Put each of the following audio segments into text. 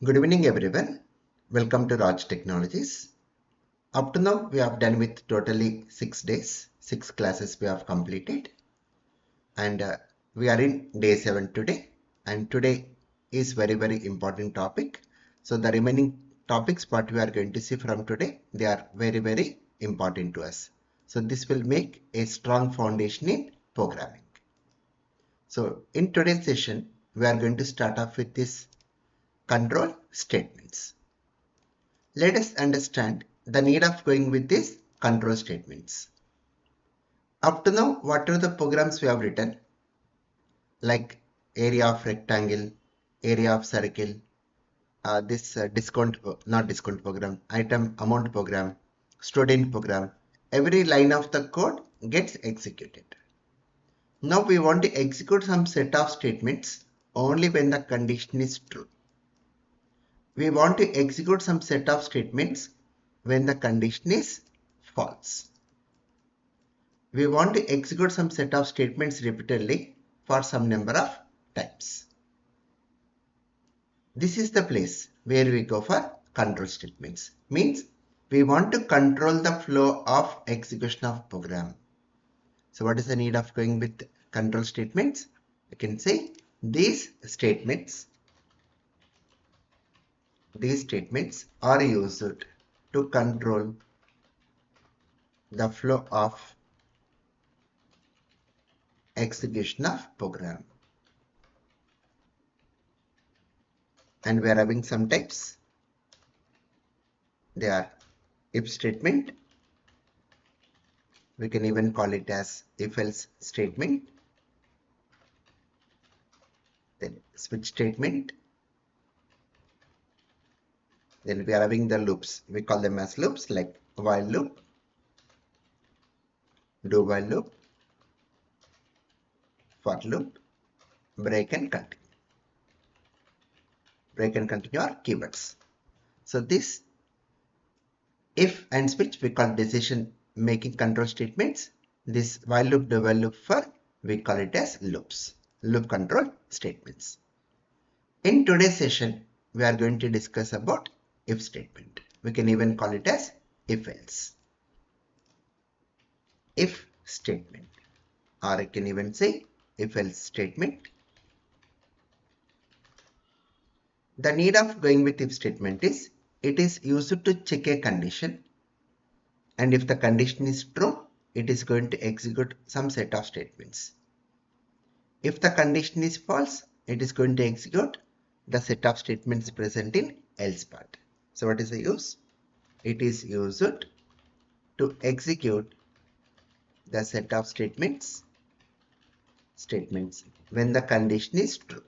Good evening everyone. Welcome to Raj Technologies. Up to now we have done with totally 6 days, 6 classes we have completed and we are in day 7 today, and today is very important topic. So the remaining topics what we are going to see from today, they are very important to us. So this will make a strong foundation in programming. So in today's session we are going to start off with this control statements. Let us understand the need of going with these control statements. Up to now, whatever the programs we have written, like area of rectangle, area of circle, this not discount program, item amount program, student program, every line of the code gets executed. Now we want to execute some set of statements only when the condition is true. We want to execute some set of statements when the condition is false. We want to execute some set of statements repeatedly for some number of times. This is the place where we go for control statements. Means we want to control the flow of execution of program. So what is the need of going with control statements? I can say these statements are used to control the flow of execution of program. And we are having some types. They are if statement, we can even call it as if else statement, then switch statement, then we are having the loops, we call them as loops like while loop, do while loop, for loop, break and continue. Break and continue are keywords. So this if and switch we call decision making control statements. This while loop, do while loop, for we call it as loops, loop control statements. In today's session we are going to discuss about if statement. We can even call it as if else. If statement, or I can even say if else statement. The need of going with if statement is it is used to check a condition, and if the condition is true, it is going to execute some set of statements. If the condition is false, it is going to execute the set of statements present in else part. So what is the use? It is used to execute the set of statements when the condition is true.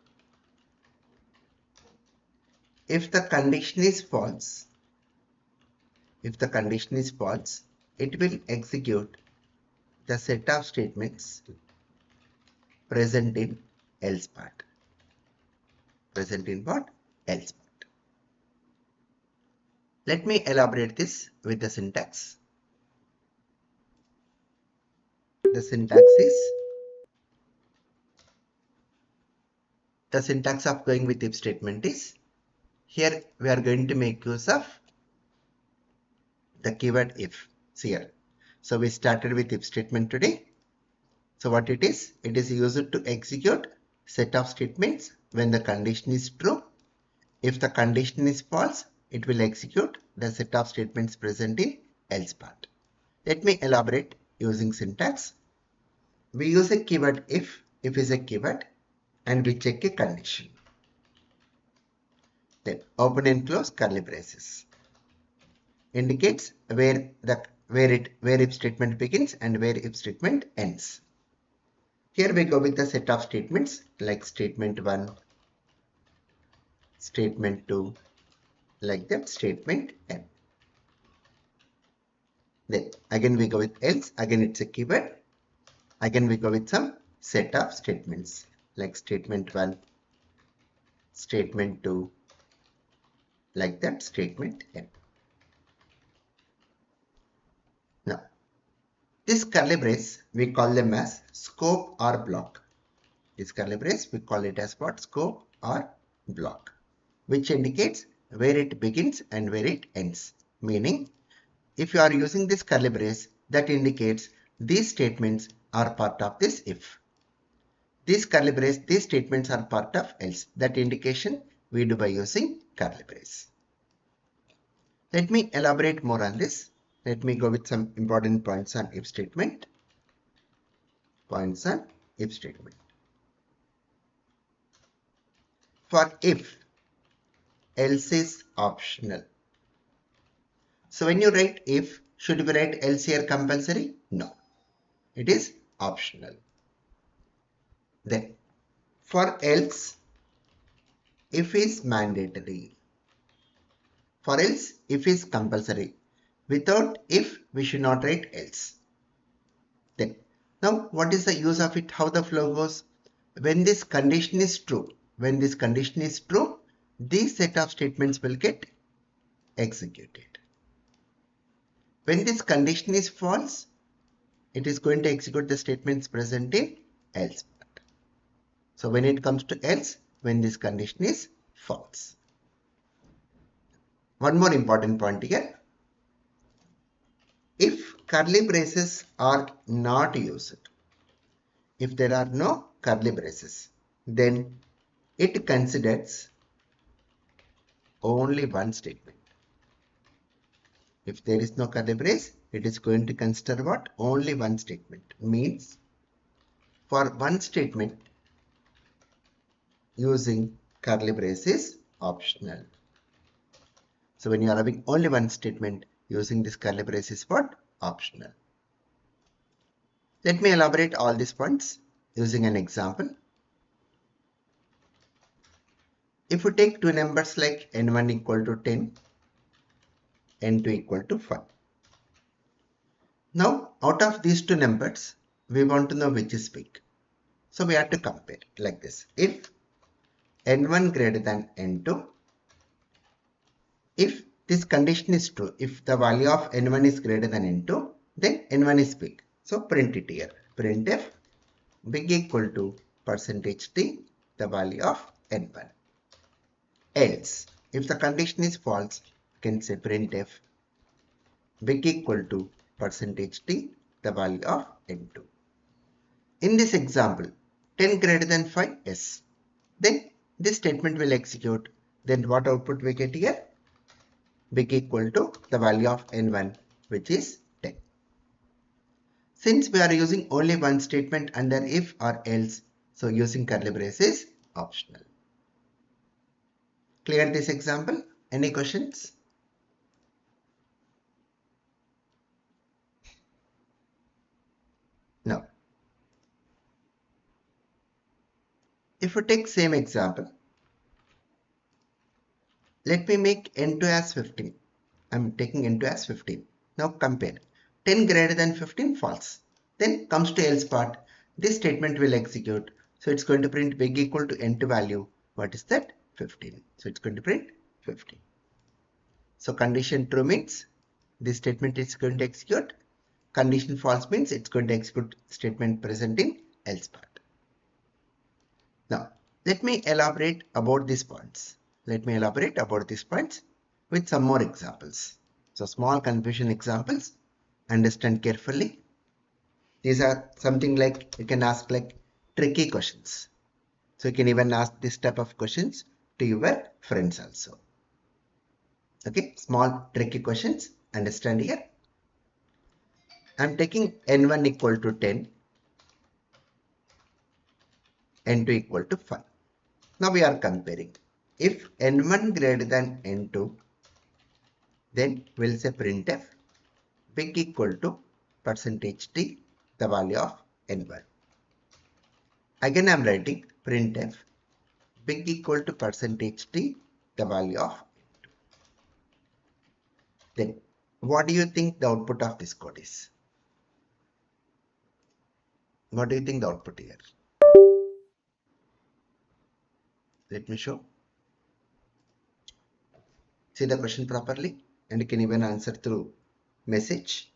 If the condition is false, it will execute the set of statements present in else part. Present in what? Else part. Let me elaborate this with the syntax. The syntax of going with if statement is, here we are going to make use of the keyword if here. So we started with if statement today. So what it is used to execute set of statements when the condition is true. If the condition is false, it will execute the set of statements present in else part. Let me elaborate using syntax. We use a keyword if is a keyword, and we check a condition. Then open and close curly braces indicates where if statement begins and where if statement ends. Here we go with the set of statements like statement 1, statement 2, like that, statement n. Then again we go with else, again it's a keyword. Again we go with some set of statements like statement 1, statement 2, like that, statement n. Now this curly brace we call them as scope or block. This curly brace we call it as what? Scope or block. which indicates where it begins and where it ends. Meaning, if you are using this curly brace, that indicates these statements are part of this if. These curly brace, these statements are part of else. That indication we do by using curly brace. Let me elaborate more on this. Let me go with some important points on if statement. Points on if statement. For if, else is optional. So when you write if, should we write else here compulsory? No, it is optional. Then for else, if is mandatory. For else, if is compulsory. Without if, we should not write else. Then, now what is the use of it? How the flow goes? When this condition is true, this set of statements will get executed. When this condition is false, it is going to execute the statements present in else part. So when it comes to else, when this condition is false. One more important point here. If curly braces are not used, if there are no curly braces, then it considers only one statement. If there is no curly brace, it is going to consider what? Only one statement. Means for one statement, using curly brace is optional. So when you are having only one statement, using this curly brace is what? Optional. Let me elaborate all these points using an example. If we take two numbers like n1 equal to 10, n2 equal to 5. Now out of these two numbers, we want to know which is big. So we have to compare like this. If n1 greater than n2, if this condition is true, if the value of n1 is greater than n2, then n1 is big. So print it here. Printf big equal to %t, the value of n1. Else, if the condition is false, you can say printf big equal to %t, the value of n2. In this example, 10 greater than 5, yes. Then this statement will execute. Then what output we get here? Big equal to the value of n1, which is 10. Since we are using only one statement under if or else, so using curly brace is optional. Clear this example? Any questions? No. If we take same example, let me make n2 as 15. I'm taking n2 as 15. Now compare. 10 greater than 15 false. Then comes to else part. This statement will execute. So it's going to print big equal to n2 value. What is that? 15. So it's going to print 15. So condition true means this statement is going to execute. Condition false means it's going to execute statement present in else part. Now let me elaborate about these points. Let me elaborate about these points with some more examples. So small confusion examples. Understand carefully. These are something like you can ask like tricky questions. So you can even ask this type of questions to your friends also. Okay, small tricky questions. Understand here. I'm taking n1 equal to 10, n2 equal to 5. Now we are comparing. If n1 greater than n2, then we'll say printf big equal to %t, the value of n1. Again I'm writing printf big equal to %t, the value of n2. Then what do you think the output of this code is? What do you think the output here? Let me show. See the question properly, and you can even answer through message.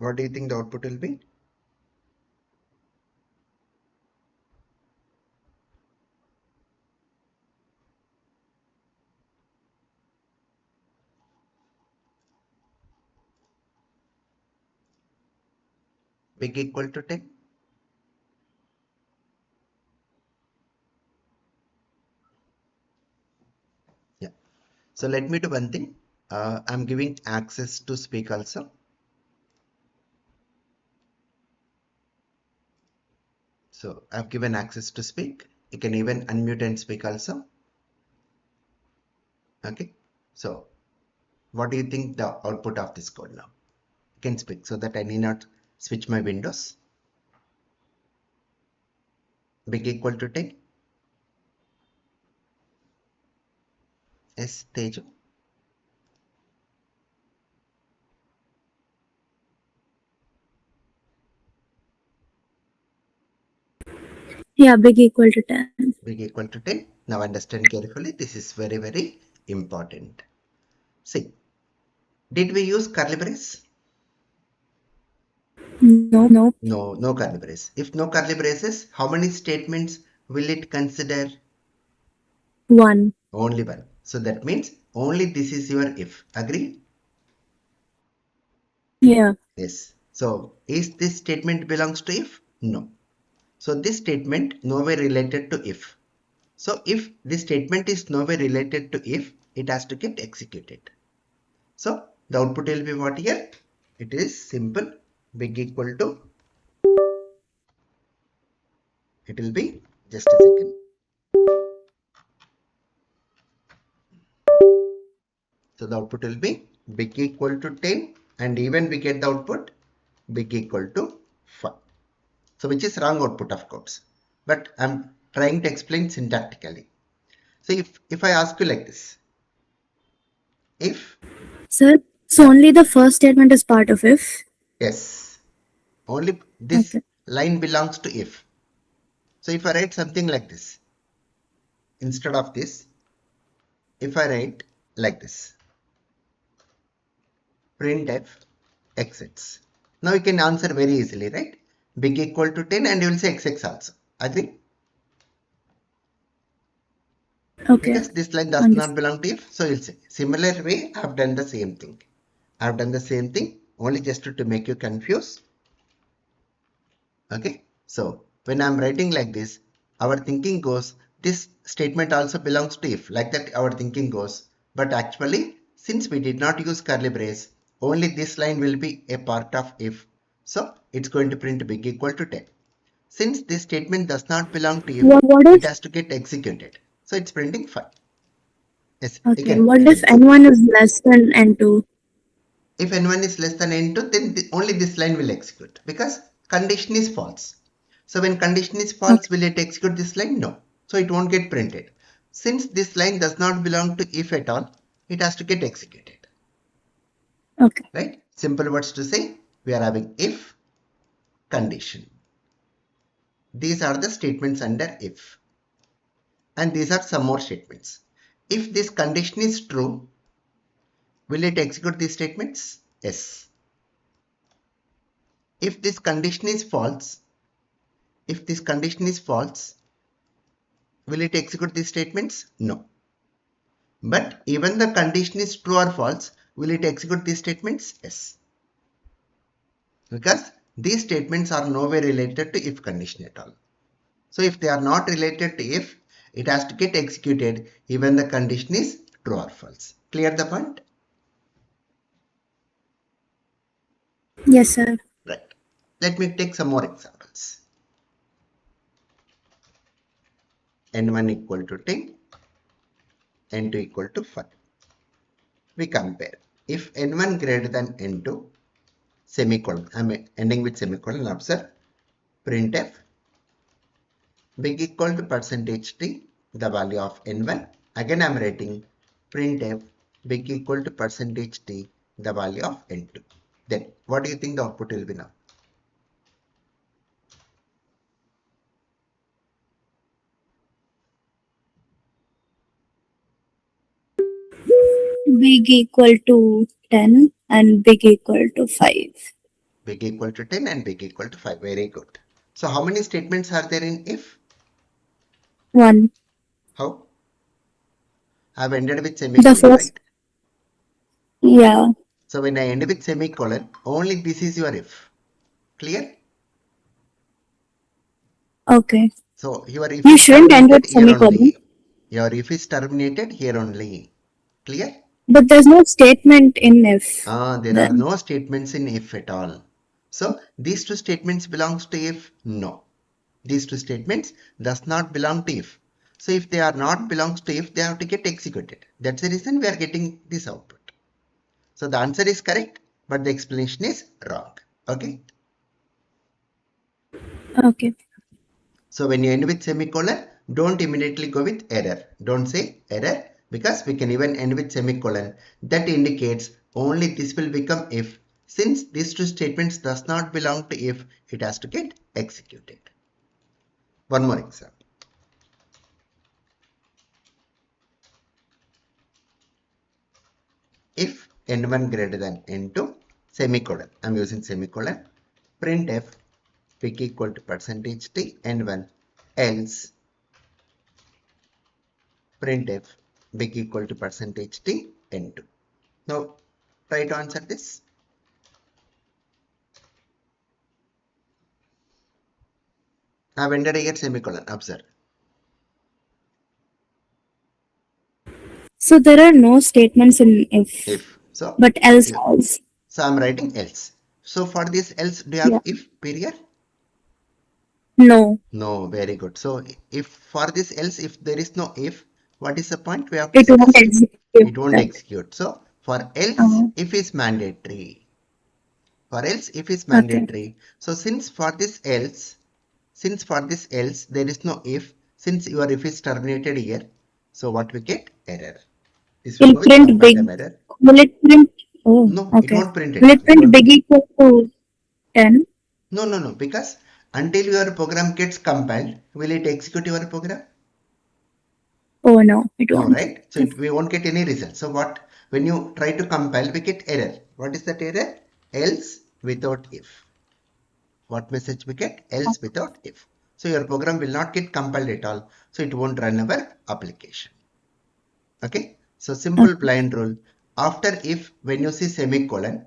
What do you think the output will be? Big equal to 10. Yeah. So let me do one thing. I'm giving access to speak also. So I've given access to speak. You can even unmute and speak also. Okay. So what do you think the output of this code now? You can speak so that I need not switch my windows. Big equal to 10. Yes, Tejo. Yeah, big equal to 10. Big equal to 10. Now understand carefully. This is very, very important. See, did we use curly brace? Nope. No, no curly brace. If no curly braces, how many statements will it consider? One. Only one. So that means only this is your if. Agree? Yeah. Yes. So is this statement belongs to if? No. So this statement nowhere related to if. So if this statement is nowhere related to if, it has to get executed. So the output will be what here? It is simple. Big equal to, it will be, just a second. So the output will be big equal to 10, and even we get the output big equal to 5. So which is wrong output of course. But I'm trying to explain syntactically. So if I ask you like this, if, Sir, so only the first statement is part of if? yes, only this Okay. line belongs to if. So if I write something like this, instead of this, if I write like this, printf exits. Now you can answer very easily, right? Big equal to 10 and you will say xx also. Agree? Okay. Because this line does not Understood. belong to if, so you'll say. Similar way, I have done the same thing. I have done the same thing only just to make you confused. Okay. So when I'm writing like this, our thinking goes, this statement also belongs to if, like that our thinking goes. But actually, since we did not use curly brace, only this line will be a part of if. So it's going to print big equal to 10. Since this statement does not belong to if, What it if, has to get executed. So it's printing 5. Yes, okay, again, what if n1 is less than n2? if n1 is less than n2, then only this line will execute because condition is false. So when condition is false, Okay. will it execute this line? No. So it won't get printed. Since this line does not belong to if at all, it has to get executed. Okay. Right? Simple words to say, we are having if condition. These are the statements under if. And these are some more statements. If this condition is true, will it execute these statements? Yes. If this condition is false, if this condition is false, will it execute these statements? No. But even the condition is true or false, will it execute these statements? Yes. Because these statements are nowhere related to if condition at all. So if they are not related to if, it has to get executed even the condition is true or false. Clear the point? Yes, sir. Right. Let me take some more examples. N1 equal to 10, N2 equal to 5. We compare. If N1 greater than N2, semicolon, I'm ending with semicolon, observe, printf big equal to percentage t, the value of n1. Again I'm writing printf big equal to percentage t, the value of n2. Then what do you think the output will be now? Big equal to 10 and big equal to 5. big equal to 10 and big equal to 5. Very good. So how many statements are there in if? 1. How? I've ended with The semicolon, first, right? yeah, So when I end with semicolon, only this is your if. Clear? okay. So your if You is shouldn't end terminated with here semicolon, only. Your if is terminated here only. Clear? but there's no statement in if There are then. no statements in if at all. So these two statements belongs to if? No. These two statements does not belong to if. So if they are not belongs to if, they have to get executed. That's the reason we are getting this output. So the answer is correct, but the explanation is wrong. Okay. Okay. So when you end with semicolon, don't immediately go with error. Don't say error because we can even end with semicolon. That indicates only this will become if. Since these two statements does not belong to if, it has to get executed. One more example. If n1 greater than n2, semicolon, I'm using semicolon, printf big equal to percentage t n1, else printf big equal to percentage t n2. Now try to answer this. I've ended here semicolon, observe. So there are no statements in if, If. So, but else if. has. So I'm writing else. So for this else, do you Yeah. have if period? No, No, very good. So if for this else, if there is no if, what is the point we have it won't discussed? execute It won't that. execute. So for else, Uh, if is mandatory. For else, if is okay. mandatory. So since for this else, there is no if, since your if is terminated here, so what we get? Error. This will Will go with print big. compile time error. Will it print? Oh, No, it okay. won't print Will it. it It print won't. big equal to 10? No, no, no. Because until your program gets compiled, will it execute your program? Oh, no, it No, won't. right? So we won't get any result. So what? When you try to compile, we get error. What is that error? Else without if. What message we get? Else without if. So your program will not get compiled at all. So it won't run our application. Okay? So simple Okay. blind rule. After if, when you see semicolon,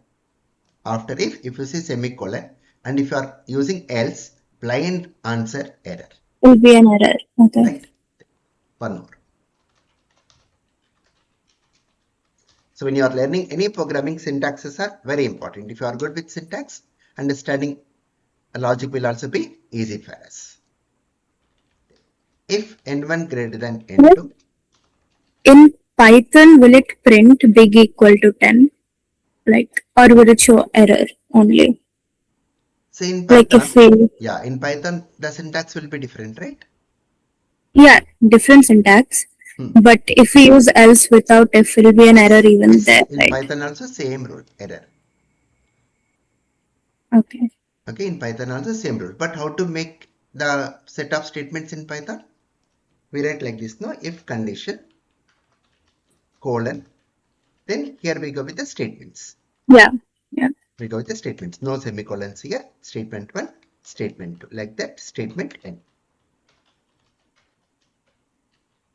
after if you see semicolon, and if you are using else, blind answer error. Will be an error. Okay. Right? One more. So when you are learning any programming, syntaxes are very important. If you are good with syntax, understanding logic will also be easy for us. If n1 greater than What n2, in Python will it print big equal to 10? Like, or will it show error only? say in Like Python, if we, yeah, in Python the syntax will be different, right? yeah, different syntax. Hmm. But if we use else without if, will be an error Yes, even yes, there, in right? Python also same rule, error. Okay. Okay, in Python also same rule. But how to make the set of statements in Python? We write like this, no? If condition, colon, then here we go with the statements. Yeah. Yeah. We go with the statements. No semicolons here. Statement 1, statement 2. Like that, statement n.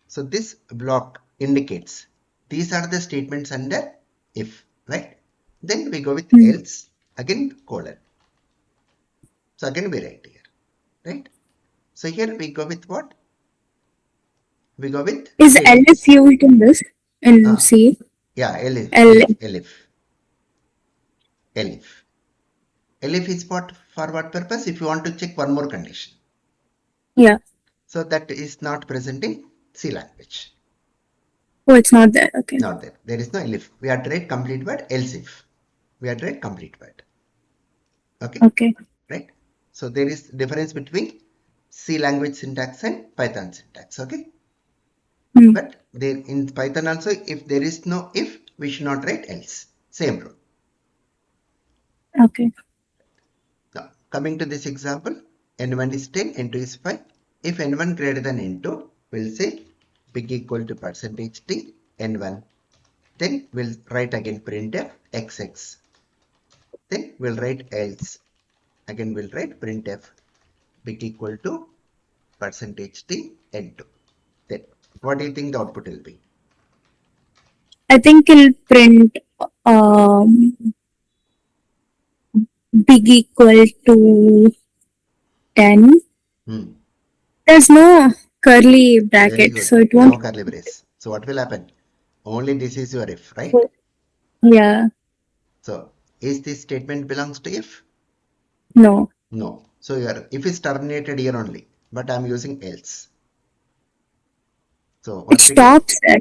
So this block indicates these are the statements under if, right? Then we go with Hmm. else, again colon. So again we write here, right? So here we go with what? We go with Is elif statements. used in this in Ah, C? yeah, elif, Elif. elif. Elif is what for what purpose? If you want to check one more condition. Yeah. So that is not present in C language. Oh, it's not there. Okay. Not there. There is no elif. We have to write complete word else if. We have to write complete word. Okay. Okay. Right? So there is difference between C language syntax and Python syntax. Okay. Hmm. But there in Python also, if there is no if, we should not write else. Same rule. Okay. Now, coming to this example, n1 is 10, n2 is 5. If n1 greater than n2, we'll say big equal to percentage t n1. Then we'll write again printf xx. Then we'll write else. Again we'll write printf big equal to percentage t n2. Then what do you think the output will be? I think it'll print um, big equal to 10. Hmm. There's no curly Very bracket, good. so it won't. No curly brace. So what will happen? Only this is your if, right? Yeah, So is this statement belongs to if? no. No. So your if is terminated here only, but I'm using else. So It what we get? stops at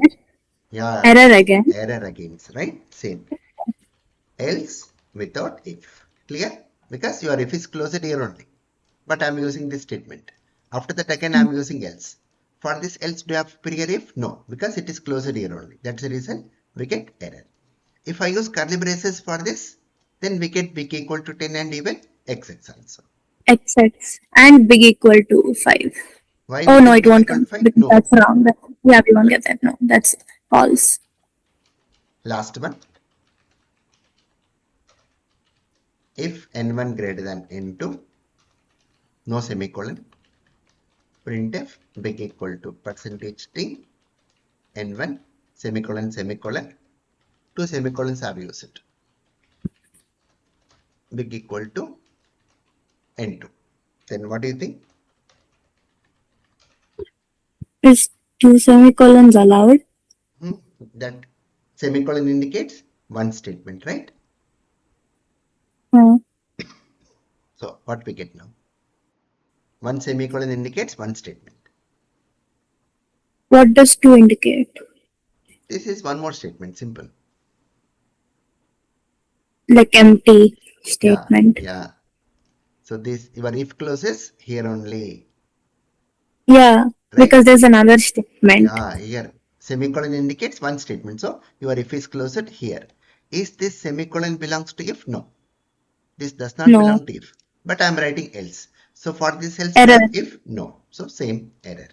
Yeah, error again. error against, right? Same. Else without if. Clear? Because your if is closed here only, but I'm using this statement. After that again I'm using else. For this else do you have superior if? No, because it is closed here only. That's the reason we get error. If I use curly braces for this, then we get big equal to 10 and even xx also. XX and big equal to 5. Why we Oh no, get it big won't equal to come 5? because No. that's wrong. Yeah, we won't get that. No, that's false. Last one. If n1 greater than n2, no semicolon, printf big equal to percentage t n1 semicolon semicolon, two semicolons have used, big equal to n2. Then what do you think? Is two semicolons allowed? Hmm? That semicolon indicates one statement, right? Uh, So what we get now? One semicolon indicates one statement. what does 2 indicate? This is one more statement, simple. Like empty Yeah, statement. yeah. So this your if closes here only, Yeah, right? because there's another statement. Yeah, here semicolon indicates one statement. So your if is closed here. Is this semicolon belongs to if? No, this does not No. belong to if. But I am writing else. So for this else do you Error. have if? No. So same error.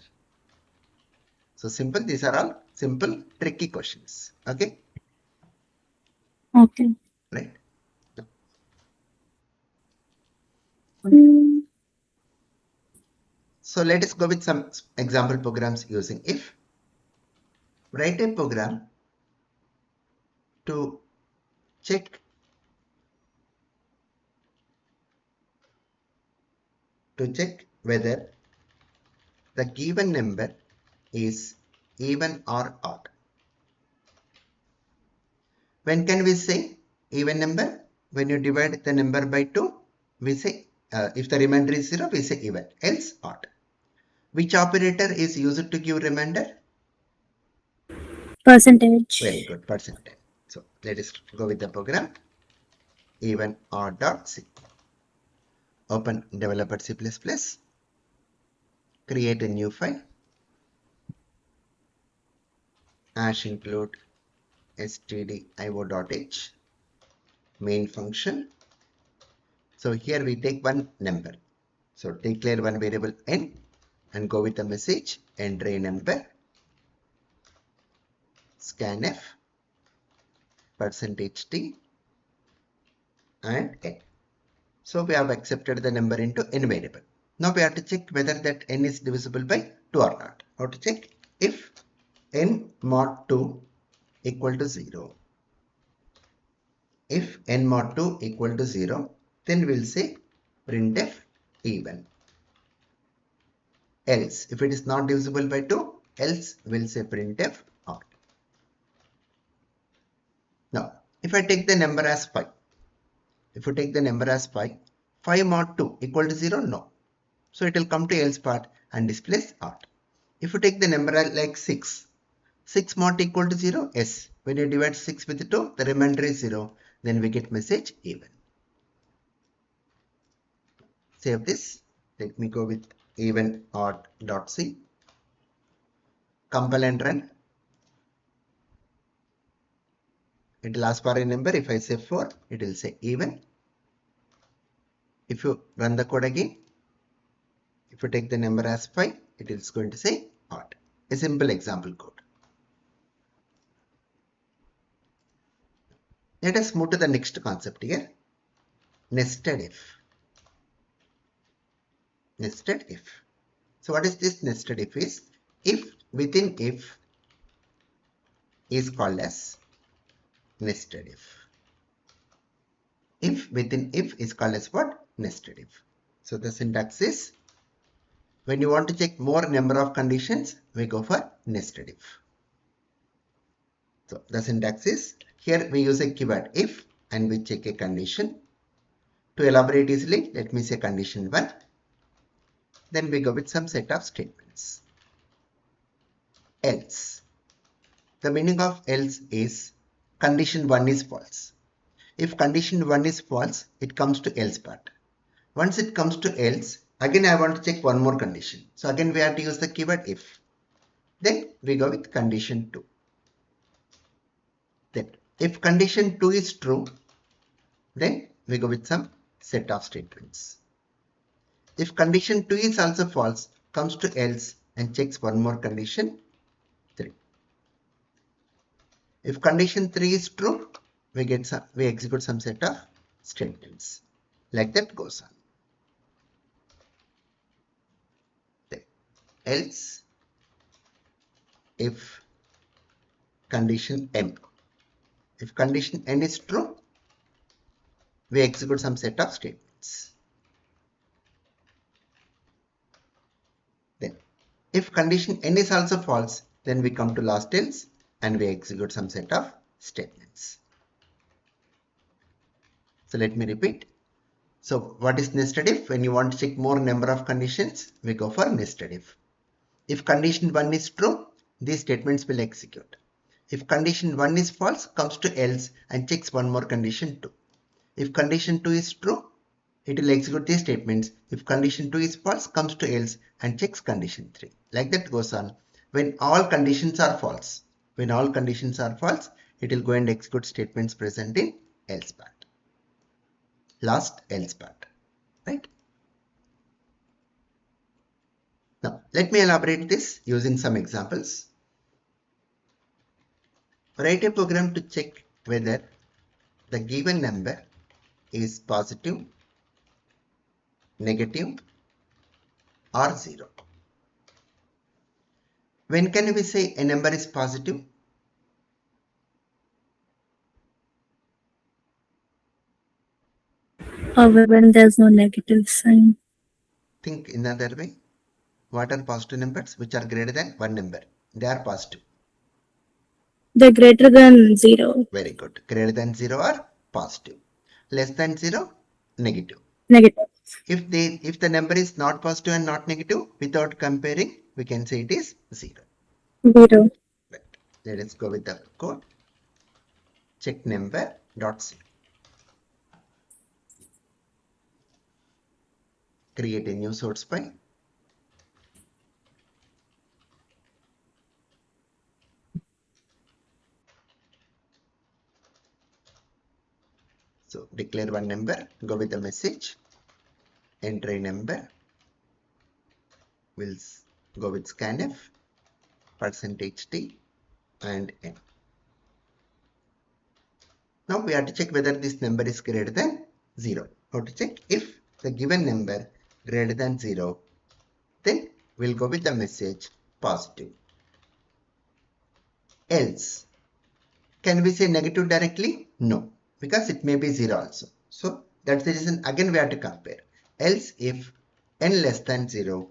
So simple. These are all simple tricky questions. Okay, Okay. right? Mm, So let us go with some example programs using if. Write a program to check whether the given number is even or odd. When can we say even number? When you divide the number by 2, we say if the remainder is 0, we say even, else odd. Which operator is used to give remainder? Very percentage. good, percentage. So let us go with the program even or dot c. Open developer C++, create a new file, hash include stdio.h, main function. So here we take one number. So declare one variable n and go with the message enter a number, scanf percentage t and n. So we have accepted the number into n variable. Now we have to check whether that n is divisible by 2 or not. How to check? If n mod 2 equal to 0. If n mod 2 equal to 0, then we'll say printf even. Else, if it is not divisible by 2, else we'll say printf odd. Now, if I take the number as 5, if you take the number as 5, 5 mod 2 equal to 0? No. So it will come to else part and displays odd. If you take the number as like 6, 6 mod equal to 0? Yes. When you divide 6 with 2, the remainder is 0. Then we get message even. Save this. Let me go with even odd.c. Compile and run. It will ask for a number. If I say 4, it will say even. If you run the code again, if you take the number as 5, it is going to say odd. A simple example code. Let us move to the next concept here. nested if. Nested if. So what is this nested if is? If within if is called as nested if. If within if is called as what? Nested if. So the syntax is, when you want to check more number of conditions, we go for nested if. So the syntax is, here we use a keyword if and we check a condition. To elaborate easily, let me say condition 1. Then we go with some set of statements. Else. The meaning of else is condition 1 is false. If condition 1 is false, it comes to else part. Once it comes to else, again I want to check one more condition. So again we have to use the keyword if. Then we go with condition 2. Then if condition 2 is true, then we go with some set of statements. If condition 2 is also false, comes to else and checks one more condition 3. If condition 3 is true, we execute some set of statements. Like that goes on. Then, else if condition n. If condition n is true, we execute some set of statements. Then if condition n is also false, then we come to last else and we execute some set of statements. So let me repeat. So what is nested if? When you want to check more number of conditions, we go for nested if. If condition 1 is true, these statements will execute. If condition 1 is false, comes to else and checks one more condition 2. If condition 2 is true, it will execute these statements. If condition 2 is false, comes to else and checks condition 3. Like that goes on. When all conditions are false, it will go and execute statements present in else part. Last else part, right? Now, let me elaborate this using some examples. Write a program to check whether the given number is positive, negative, or 0. When can we say a number is positive? When there's no negative sign. Think in another way. What are positive numbers? Which are greater than one number. They are positive. They're greater than 0. Very good. Greater than 0 are positive. Less than 0, negative. Negative. If the number is not positive and not negative, without comparing, we can say it is 0. 0. Right. Let us go with the code. Check number dot c. Create a new source file. So declare one number, go with the message, enter a number, we'll go with scanf, %t and n. Now we have to check whether this number is greater than 0. How to check? If the given number greater than 0, then we'll go with the message positive. Else, can we say negative directly? No, because it may be 0 also. So that's the reason again we have to compare. Else if n less than 0,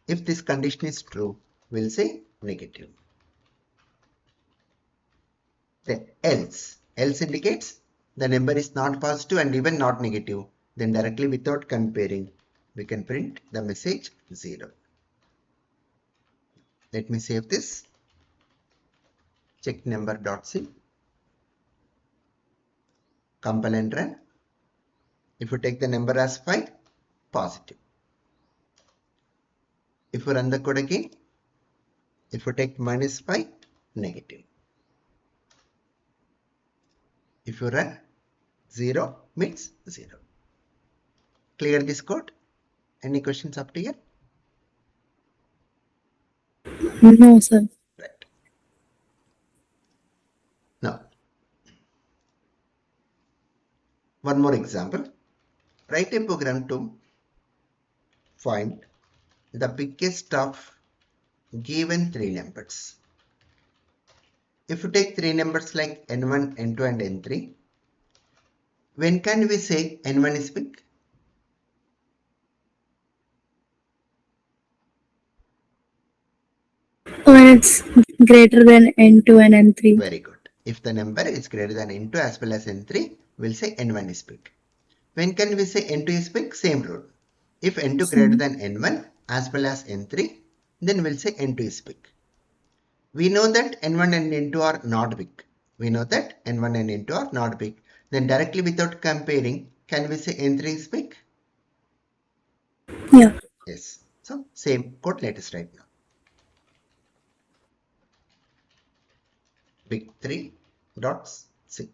if this condition is true, we'll say negative. Then else indicates the number is not positive and even not negative. Then directly without comparing, we can print the message 0. Let me save this. Check number.c. Compile and run. If you take the number as 5, positive. If you run the code again, if you take -5, negative. If you run 0, means 0. Clear this code? Any questions up to here? No, sir. Right. Now, One more example. Write a program to find the biggest of given three numbers. If you take three numbers like n1, n2 and n3, when can we say n1 is big? When it's greater than N2 and N3. Very good. If the number is greater than n2 as well as n3, we'll say n1 is big. When can we say n2 is big? Same rule. If n2 greater than n1 as well as n3, then we'll say n2 is big. We know that n1 and n2 are not big. We know that n1 and n2 are not big. Then directly without comparing, can we say n3 is big? Yeah. Yes. So same code let us write now. Big 3 dots C.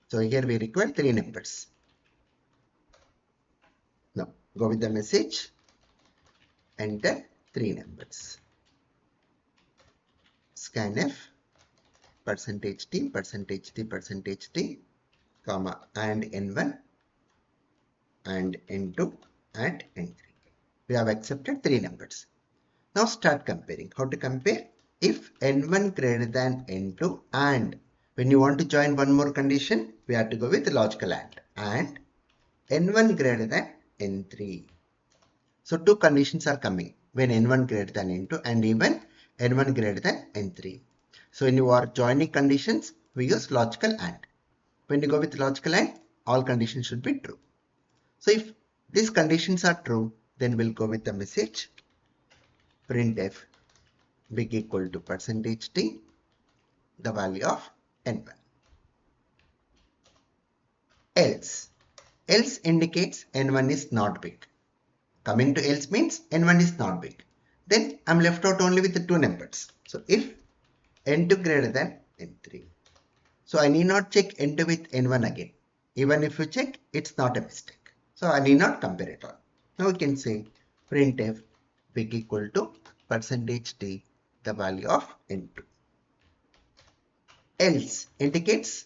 So here we require three numbers. Now go with the message. Enter three numbers. Scanf %t, %t, %t, comma and n1 and n2 and n3. We have accepted three numbers. Now start comparing. How to compare? If n1 greater than n2 and when you want to join one more condition, we have to go with logical and n1 greater than n3. So two conditions are coming when n1 greater than n2 and even n1 greater than n3. So when you are joining conditions, we use logical and. When you go with logical and, all conditions should be true. So if these conditions are true, then we'll go with the message printf big equal to %t, the value of n1. Else indicates n1 is not big. Coming to else means n1 is not big. Then I'm left out only with the two numbers. So if n2 greater than n3. So I need not check n2 with n1 again. Even if you check, it's not a mistake. So I need not compare it all. Now we can say printf big equal to %t, the value of n2. Else indicates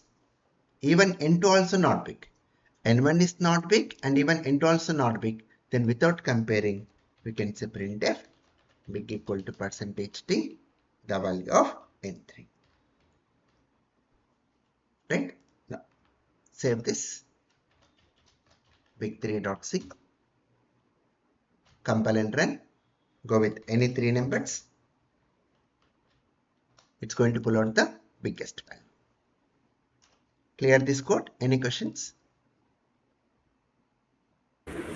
even n2 also not big. n1 is not big and even n2 also not big. Then without comparing, we can say printf big equal to %t, the value of n3. Right? Now save this. Big3.c. Compile and run. Go with any three numbers. It's going to pull out the biggest value. Clear this code? Any questions?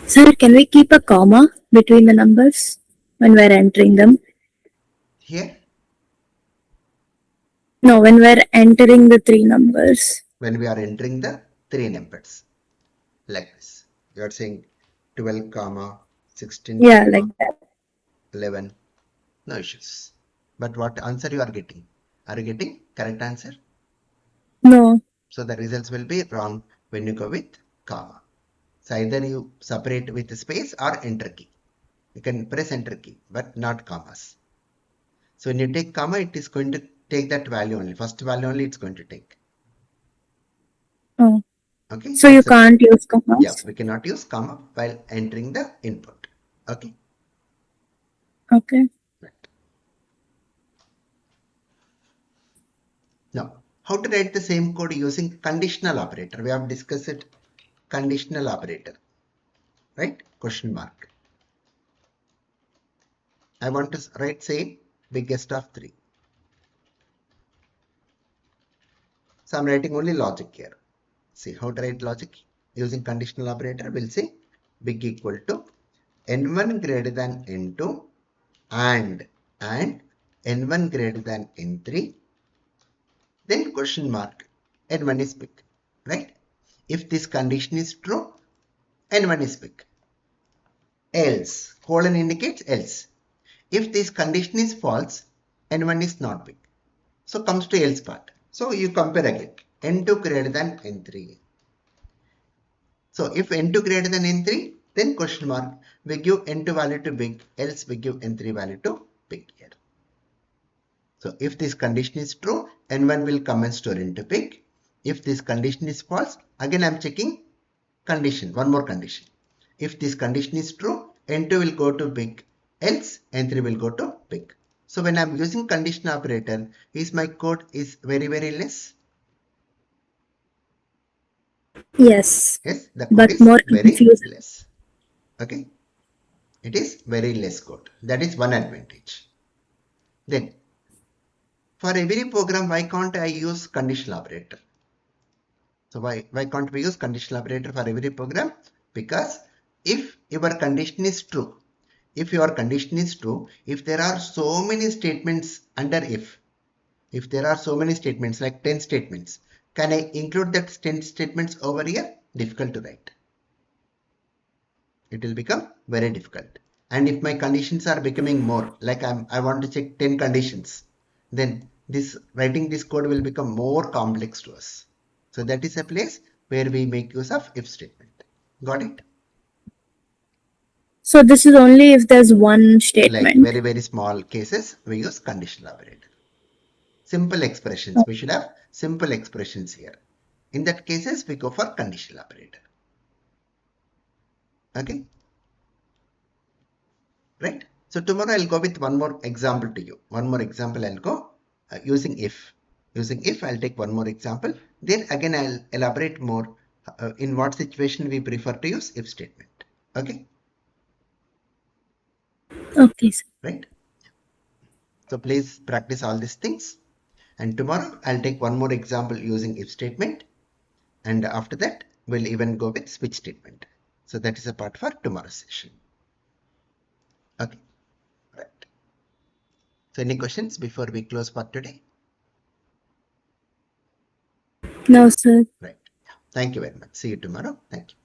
Sir, can we keep a comma between the numbers when we're entering them? Here, No, when we're entering the three numbers. when we are entering the three numbers, like this, you are saying 12 comma 16 Yeah, comma like that. 11. No issues. But what answer you are getting? Are you getting correct answer? No. So the results will be wrong when you go with comma. So either you separate with space or enter key. You can press enter key, but not commas. So when you take comma, it is going to take that value only. First value only it's going to take. Oh. Okay. So you can't use Yeah, commas? we cannot use comma while entering the input. Okay. Okay. Right. Now, how to write the same code using conditional operator? We have discussed it. Conditional operator. Right? Question mark. I want to write same biggest of 3. So I'm writing only logic here. See how to write logic using conditional operator. We'll say big equal to n1 greater than n2 and n1 greater than n3. Then question mark n1 is big. Right? If this condition is true, n1 is big. Else, colon indicates else. If this condition is false, n1 is not big. So comes to else part. So you compare again. n2 greater than n3. So if n2 greater than n3, Then question mark, we give n2 value to big, else we give n3 value to big here. So if this condition is true, n1 will come and store into big. If this condition is false, again I'm checking condition, one more condition. If this condition is true, n2 will go to big, else n3 will go to big. So when I'm using condition operator, is my code is very less? Yes, Yes, the code but is more very confusing. less. Okay, it is very less code. That is one advantage. Then for every program, why can't I use conditional operator? So why can't we use conditional operator for every program? Because if your condition is true, if there are so many statements under if there are so many statements like 10 statements, can I include that 10 statements over here? Difficult to write. It will become very difficult. And if my conditions are becoming more, like I want to check 10 conditions, then writing this code will become more complex to us. So that is a place where we make use of if statement. Got it? So this is only if there's one Like statement. very small cases, we use conditional operator. Simple expressions. We should have simple expressions here. In that cases, we go for conditional operator. Okay? Right? So tomorrow I'll go with one more example to you. One more example I'll go using if. Using if, I'll take one more example. Then again I'll elaborate more in what situation we prefer to use if statement. Okay? Okay, sir. Right? So please practice all these things. And tomorrow I'll take one more example using if statement. And after that, we'll even go with switch statement. So that is a part for tomorrow's session. Okay, right. So any questions before we close for today? No, sir. Right. Thank you very much. See you tomorrow. Thank you.